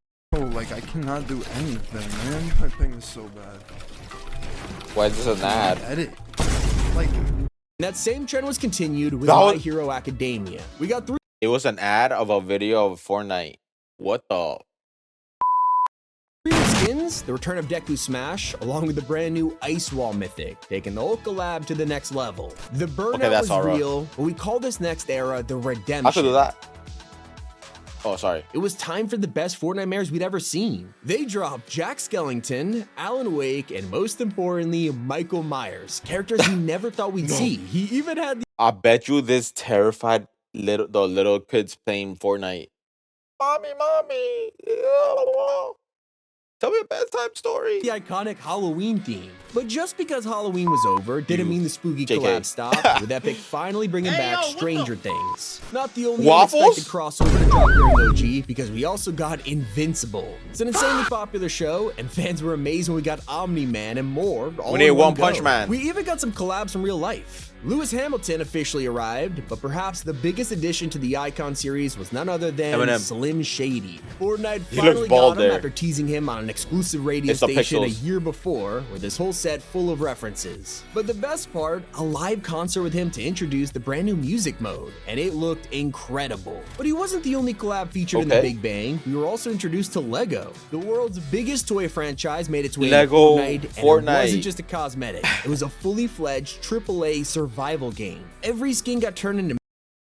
like I cannot do anything, man. My thing is so bad. Why is this an ad? Edit. Like that same trend was continued with My Hero Academia. We got 3. It was an ad of a video of Fortnite. What the? Skins, the return of Deku Smash, along with the brand new Ice Wall mythic, taking the whole collab to the next level. The burnout was real, but we call this next era the Redemption. I should do that. Oh, sorry. It was time for the best Fortnite mares we'd ever seen. They dropped Jack Skellington, Alan Wake, and most importantly, Michael Myers, characters we never thought we'd see. He even had I bet you this terrified the little kids playing Fortnite. Mommy. Tell me a bedtime story. The iconic Halloween theme. But just because Halloween was over didn't mean the spooky JK. collab stopped, with Epic finally bringing back Stranger Things. Not the only Waffles? unexpected crossover to drop during OG, because we also got Invincible. It's an insanely popular show, and fans were amazed when we got Omni-Man and more all We need in One go. Punch Man. We even got some collabs from real life. Lewis Hamilton officially arrived, but perhaps the biggest addition to the Icon series was none other than Eminem. Slim Shady. Fortnite He finally looks bald got him there. after teasing him on an exclusive radio It's the station a pixels. year before, with this whole set full of references. But the best part, a live concert with him to introduce the brand new music mode, and it looked incredible. But he wasn't the only collab featured in the Okay. Big Bang. We were also introduced to Lego. The world's biggest toy franchise made its way Lego into Fortnite, and it Fortnite. wasn't just a cosmetic. It was a fully fledged AAA survival game. Every skin got turned into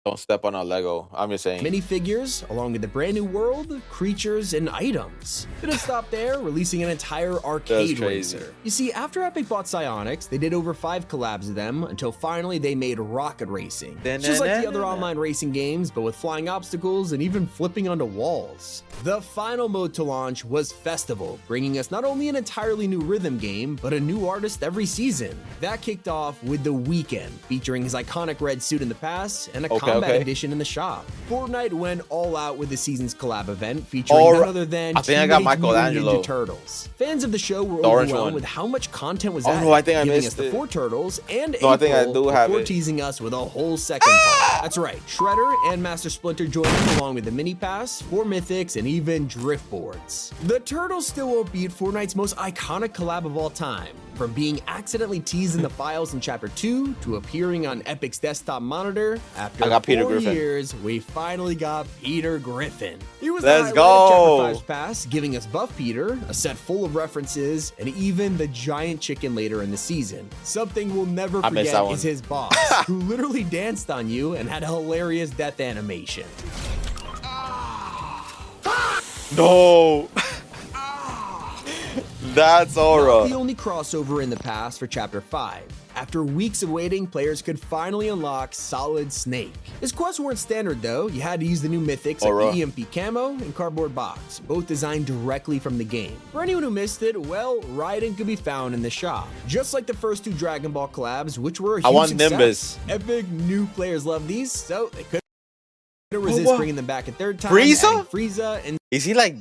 Don't step on a Lego. I'm just saying. minifigures, along with the brand new world, creatures, and items. Didn't stop there, releasing an entire arcade crazy. racer. You see, after Epic bought Psyonix, they did over 5 collabs with them until finally they made Rocket Racing. Just like the other online racing games, but with flying obstacles and even flipping onto walls. The final mode to launch was Festival, bringing us not only an entirely new rhythm game, but a new artist every season. That kicked off with The Weeknd, featuring his iconic red suit in the past and a combat edition in the shop. Fortnite went all out with the season's collab event, featuring none other than I think I got Teenage Mutant Michelangelo. Ninja Turtles. Fans of the show were The orange overwhelmed one. with how much content was Oh, added, no, I think I giving missed us the it. 4 turtles and No, I think I April do have before it. teasing us with a whole second part. That's right, Shredder and Master Splinter joined in along with the mini pass, 4 mythics, and even drift boards. The turtles still won't beat Fortnite's most iconic collab of all time. From being accidentally teased in the files in Chapter 2 to appearing on Epic's desktop monitor, after I got Peter 4 Griffin. years, we finally got Peter Griffin. He was Let's the highlight go. of Chapter 5's pass, giving us Buff Peter, a set full of references, and even the giant chicken later in the season. Something we'll never I missed forget that one. is his boss, who literally danced on you and had a hilarious death animation. No. That's Not Aura. the only crossover in the past for Chapter 5. After weeks of waiting, players could finally unlock Solid Snake. His quests weren't standard though, you had to use the new mythics like Aura. the EMP Camo and Cardboard Box, both designed directly from the game. For anyone who missed it, well, Raiden could be found in the shop. Just like the first 2 Dragon Ball collabs, which were a huge I want success. Nimbus. Epic new players love these, so they couldn't resist what? bringing them back a third time. Frieza? adding Frieza and Is he like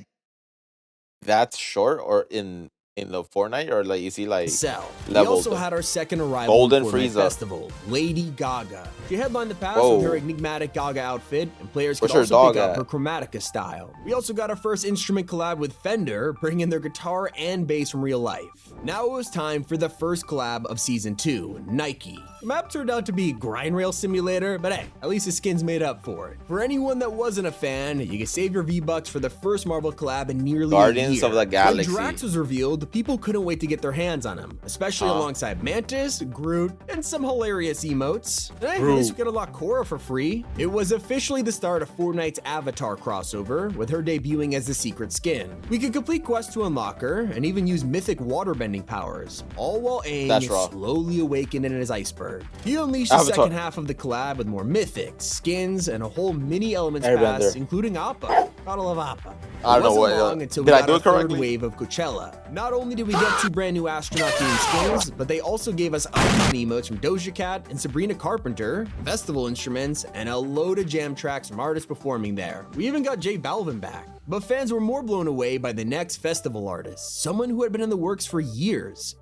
that short or in the Fortnite, or like is he like Cell. We leveled? also had our second arrival Golden in Fortnite Frieza. Festival, Lady Gaga. She headlined the pass Whoa. with her enigmatic Gaga outfit, and players could Where's her also pick dog up at? her Chromatica style. We also got our first instrument collab with Fender, bringing their guitar and bass from real life. Now it was time for the first collab of Season 2, Nike. The map turned out to be Grind Rail Simulator, but hey, at least the skin's made up for it. For anyone that wasn't a fan, you can save your V-Bucks for the first Marvel collab in nearly Guardians a year. of the Galaxy. When Drax was revealed, people couldn't wait to get their hands on him, especially alongside Mantis, Groot, and some hilarious emotes. Hey, at least we could unlock Korra for free. It was officially the start of Fortnite's Avatar crossover, with her debuting as the secret skin. We could complete quests to unlock her, and even use mythic waterbending powers, all while Aang That's raw. slowly awakened in his iceberg. He unleashed the Avatar. second half of the collab with more mythics, skins, and a whole mini elements Airbender. pass, including Appa. Gotta love Appa. I don't know It wasn't what- long until we did I got do our it third correctly? wave of Coachella. Not only did we get 2 brand new astronaut themed skins, but they also gave us icon emotes from Doja Cat and Sabrina Carpenter, festival instruments, and a load of jam tracks from artists performing there. We even got J Balvin back. But fans were more blown away by the next festival artist, someone who had been in the works for years.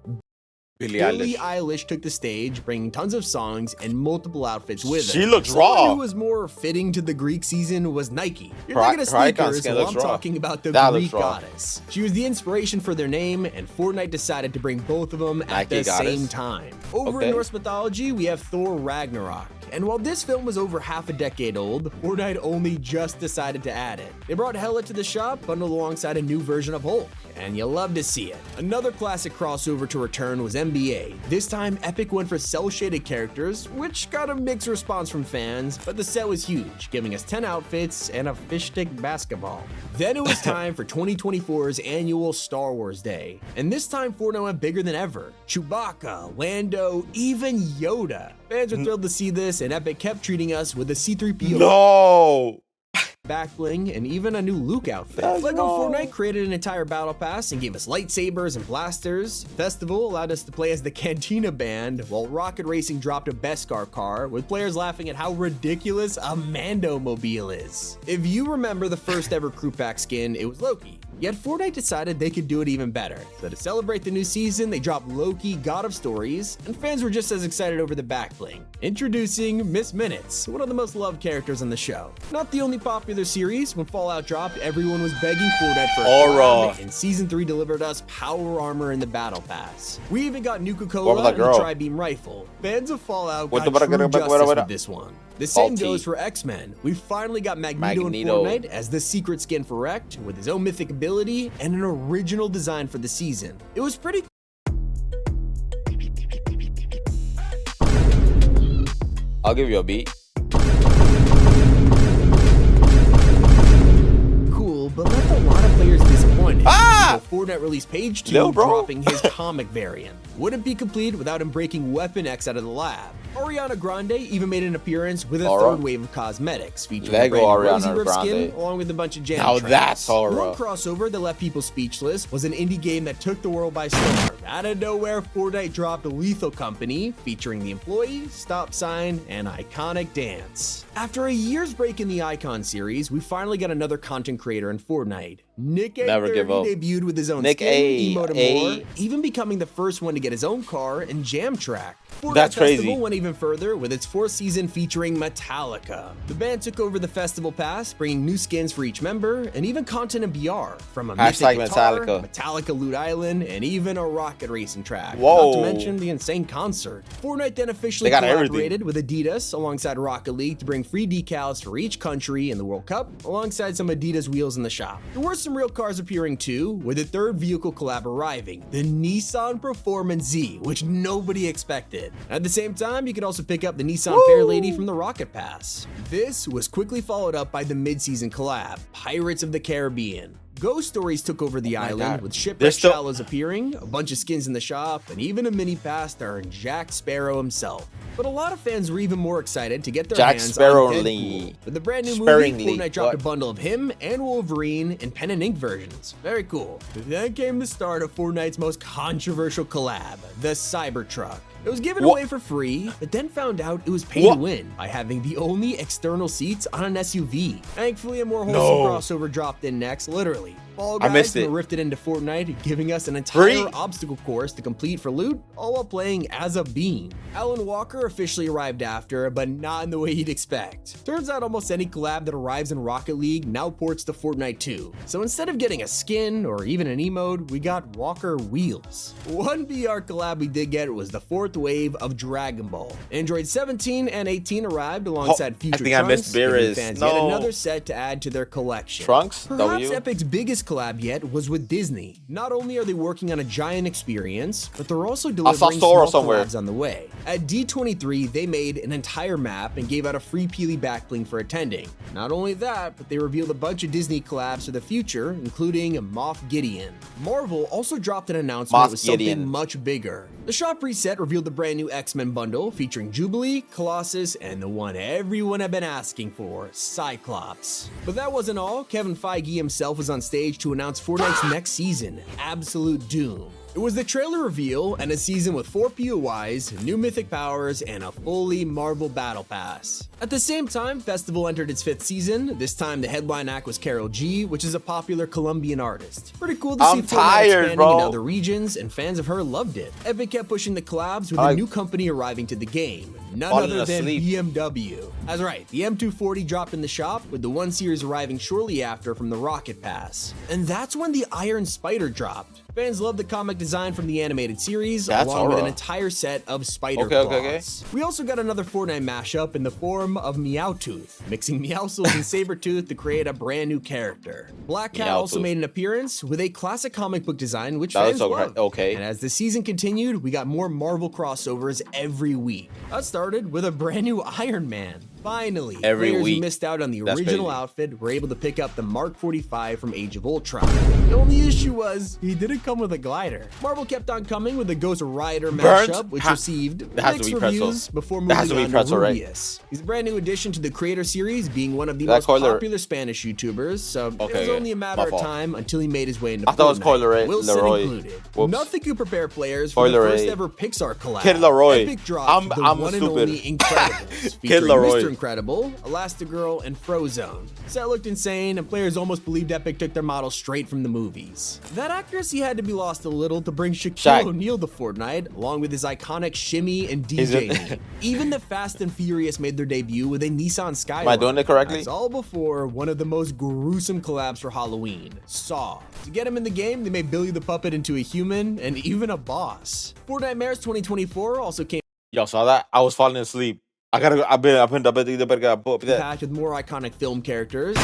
Billie Billie Eilish? Eilish took the stage, bringing tons of songs and multiple outfits with her. She looks Someone raw. who was more fitting to the Greek season was Nike. You're Her- thinking of her icon sneakers, skin well, looks I'm raw. talking about the That Greek looks raw. goddess. She was the inspiration for their name, and Fortnite decided to bring both of them at Nike the goddess. same time. Over Okay. in Norse mythology, we have Thor Ragnarok. And while this film was over half a decade old, Fortnite only just decided to add it. They brought Hela to the shop, bundled alongside a new version of Hulk, and you love to see it. Another classic crossover to return was NBA. This time, Epic went for cel-shaded characters, which got a mixed response from fans, but the set was huge, giving us 10 outfits and a fish stick basketball. Then it was time for 2024's annual Star Wars Day, and this time Fortnite went bigger than ever. Chewbacca, Lando, even Yoda. Fans were thrilled to see this, and Epic kept treating us with a C-3PO. No. back bling, and even a new Luke outfit. LEGO Fortnite created an entire battle pass and gave us lightsabers and blasters. Festival allowed us to play as the Cantina Band, while Rocket Racing dropped a Beskar car, with players laughing at how ridiculous a Mando mobile is. If you remember the first ever crew pack skin, it was Loki. Yet Fortnite decided they could do it even better. So to celebrate the new season, they dropped Loki, God of Stories, and fans were just as excited over the back bling. Introducing Miss Minutes, one of the most loved characters on the show. Not the only popular series, when Fallout dropped, everyone was begging Fortnite for a collab, and Season 3 delivered us power armor in the Battle Pass. We even got Nuka-Cola and the Tri-Beam Rifle. Fans of Fallout got true justice with this one. The same goes for X-Men. We finally got Magneto in Fortnite as the secret skin for Rect, with his own mythic ability and an original design for the season. It was pretty I'll give you a beat. cool, but left a lot of players disappointed. Fortnite released Page 2 dropping his comic variant. Wouldn't be complete without him breaking Weapon X out of the lab. Ariana Grande even made an appearance with a third wave of cosmetics, featuring a brand new Rosie Rift skin along with a bunch of jam tracks. That's One crossover that left people speechless was an indie game that took the world by storm. Out of nowhere, Fortnite dropped Lethal Company, featuring the employee, stop sign, and iconic dance. After a year's break in the Icon series, we finally got another content creator in Fortnite. Nick A. debuted with his own skin, emote, and more, even becoming the first one to get his own car and jam track. Fortnite Festival went even further with its 4th season featuring Metallica. The band took over the festival pass, bringing new skins for each member, and even content in BR, from a mythic guitar, Metallica Loot Island, and even a rocket racing track. Not to mention the insane concert. Fortnite then officially collaborated with Adidas alongside Rocket League to bring free decals for each country in the World Cup, alongside some Adidas wheels in the shop. There were some real cars appearing too, with a third vehicle collab arriving, the Nissan Performance Z, which nobody expected. At the same time, you could also pick up the Nissan Fairlady from the Rocket Pass. This was quickly followed up by the mid-season collab, Pirates of the Caribbean. Ghost Stories took over the island, with Shipwreck Shallows appearing, a bunch of skins in the shop, and even a mini pass starring Jack Sparrow himself. But a lot of fans were even more excited to get their hands on Deadpool. With the brand new movie, Fortnite dropped a bundle of him and Wolverine in pen and ink versions. Very cool. Then came the start of Fortnite's most controversial collab, the Cybertruck. It was given away for free, but then found out it was pay to win by having the only external seats on an SUV. Thankfully, a more wholesome crossover dropped in next, literally. Fall Guys rifted into Fortnite, giving us an entire obstacle course to complete for loot, all while playing as a bean. Alan Walker officially arrived after, but not in the way you'd expect. Turns out almost any collab that arrives in Rocket League now ports to Fortnite too. So instead of getting a skin or even an emote, we got Walker wheels. One VR collab we did get was the 4th wave of Dragon Ball. Android 17 and 18 arrived alongside future Trunks, giving fans yet another set to add to their collection. Perhaps Epic's biggest collab yet was with Disney. Not only are they working on a giant experience, but they're also delivering small collabs on the way. At D23, they made an entire map and gave out a free Peely backbling for attending. Not only that, but they revealed a bunch of Disney collabs for the future, including Moff Gideon. Marvel also dropped an announcement with something much bigger. The shop reset revealed the brand new X-Men bundle featuring Jubilee, Colossus, and the one everyone had been asking for, Cyclops. But that wasn't all. Kevin Feige himself was on stage to announce Fortnite's next season, Absolute Doom. It was the trailer reveal and a season with 4 POIs, new mythic powers, and a fully Marvel Battle Pass. At the same time, Festival entered its 5th season. This time, the headline act was Karol G, which is a popular Colombian artist. Pretty cool to see Fortnite expanding in other regions, and fans of her loved it. Epic kept pushing the collabs with a new company arriving to the game, none other than BMW. That's right, the M240 dropped in the shop, with the 1 series arriving shortly after from the Rocket Pass. And that's when the Iron Spider dropped. Fans loved the comic design from the animated series, along with an entire set of spider claws. We also got another Fortnite mashup in the form of Meowtooth, mixing Meowscles and Sabretooth to create a brand new character. Black Cat also made an appearance with a classic comic book design, which fans loved. And as the season continued, we got more Marvel crossovers every week. That started with a brand new Iron Man. Finally, Every players week. who missed out on the That's original crazy. outfit were able to pick up the Mark 45 from Age of Ultron. The only issue was, he didn't come with a glider. Marvel kept on coming with the Ghost Rider Burnt? mashup, which Ha- received That has to mixed be pretzel. reviews before That has moving to be on pretzel, to right? Rubius. He's a brand new addition to the creator series, being one of the That most Coil- popular Spanish YouTubers, so it was Okay, only a my matter of fault. time until he made his way into I thought it was Fortnite, Coil Wilson Leroy. included. Whoops. Nothing could prepare players for the Coil first Leroy. ever Pixar collab. Kid Leroy. Epic dropped the I'm one and stupid. only Incredibles, Kid featuring Leroy. Mr. Incredible, Elastigirl, and Frozone. Set looked insane, and players almost believed Epic took their model straight from the movies. That accuracy had to be lost a little to bring Shaquille Shaq. O'Neal to Fortnite, along with his iconic shimmy and He's DJ in- meme. Even the Fast and Furious made their debut with a Nissan Skyline. Am I doing it correctly? That's all before one of the most gruesome collabs for Halloween, Saw. To get him in the game, they made Billy the Puppet into a human and even a boss. Fortnite Mares 2024 also came Y'all saw that? I was falling asleep. I've been packed with more iconic film characters,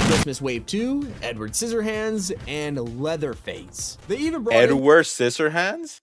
Christmas Wave 2, Edward Scissorhands, and Leatherface. They even brought in Edward Scissorhands?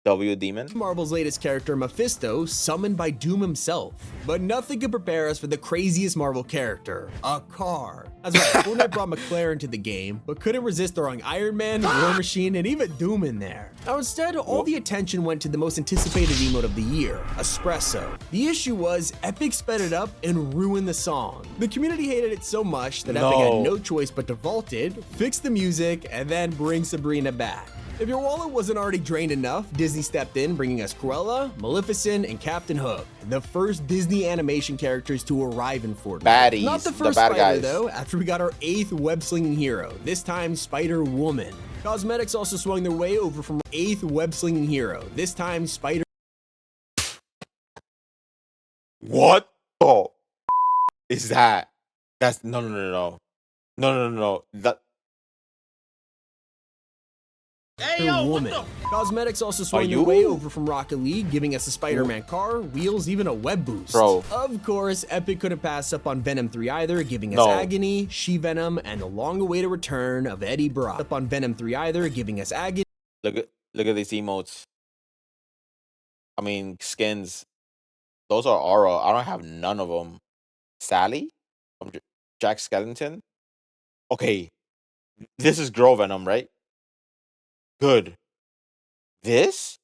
W Demon? Marvel's latest character, Mephisto, summoned by Doom himself. But nothing could prepare us for the craziest Marvel character, a car. That's right, Fortnite brought McLaren to the game, but couldn't resist throwing Iron Man, War Machine, and even Doom in there. Now instead, all the attention went to the most anticipated emote of the year, Espresso. The issue was, Epic sped it up and ruined the song. The community hated it so much that Epic had no choice but to vault it, fix the music, and then bring Sabrina back. If your wallet wasn't already drained enough, Disney stepped in, bringing us Cruella, Maleficent, and Captain Hook, the first Disney animation characters to arrive in Fortnite. Baddies, Not the the first bad spider, guys. though, after we got our 8th web-slinging hero, this time Spider-Woman. Cosmetics also swung their way over from 8th web-slinging hero, this time Spider... What the is that? That's no. That Woman. Cosmetics also swung their you? way over from Rocket League, giving us a Spider-Man car, wheels, even a web boost. Bro. Of course, Epic couldn't pass up on Venom 3 either, giving us No. Agony, She-Venom, and the long-awaited return of Eddie Brock. Up on Venom 3 either, giving us Agony, look at these emotes. I mean skins. Those are aura. I don't have none of them. Sally from Jack Skellington. Okay, this is Girl Venom, right? Good. This?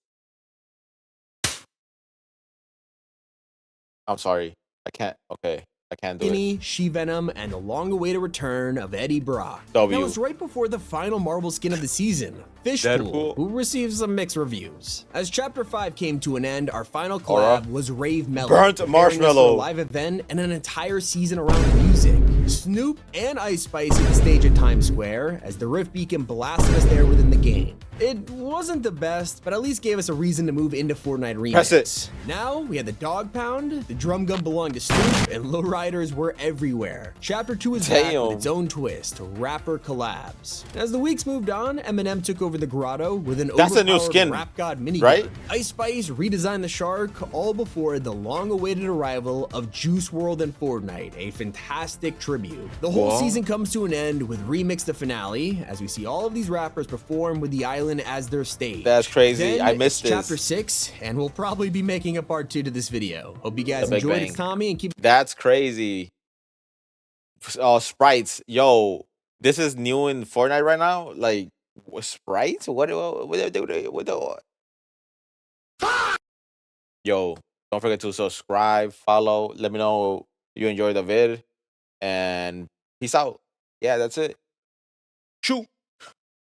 I'm sorry. I can't. Okay, I can't do it. Agony, She-Venom, and the long-awaited return of Eddie Brock. W. That was right before the final Marvel skin of the season, Fishpool, Deadpool. who received some mixed reviews. As Chapter 5 came to an end, our final Aura. collab was Rave Mellow, Burnt preparing us Marshmallow. for a live event and an entire season around music. Snoop and Ice Spice hit the stage at Times Square as the Rift Beacon blasted us there within the game. It wasn't the best, but at least gave us a reason to move into Fortnite Remix. Press it. Now, we had the Dog Pound, the Drum Gun belonged to Snoop, and lowriders were everywhere. Chapter 2 is back Damn. with its own twist, rapper collabs. As the weeks moved on, Eminem took over the grotto with an That's a new overpowered skin, Rap God minigun. right? Ice Spice redesigned the shark, all before the long-awaited arrival of Juice WRLD and Fortnite, a fantastic tribute. The whole What? season comes to an end with Remix the finale, as we see all of these rappers perform with the island as their stage. That's crazy. Then I missed it's this. Chapter 6, and we'll probably be making a part 2 to this video. Hope you guys The Big enjoyed. Bang. It's Tommy, and keep That's crazy. Sprites. Yo, this is new in Fortnite right now. Like sprites? What? Yo, don't forget to subscribe, follow. Let me know you enjoy the vid, and peace out. Yeah, that's it. Shoot.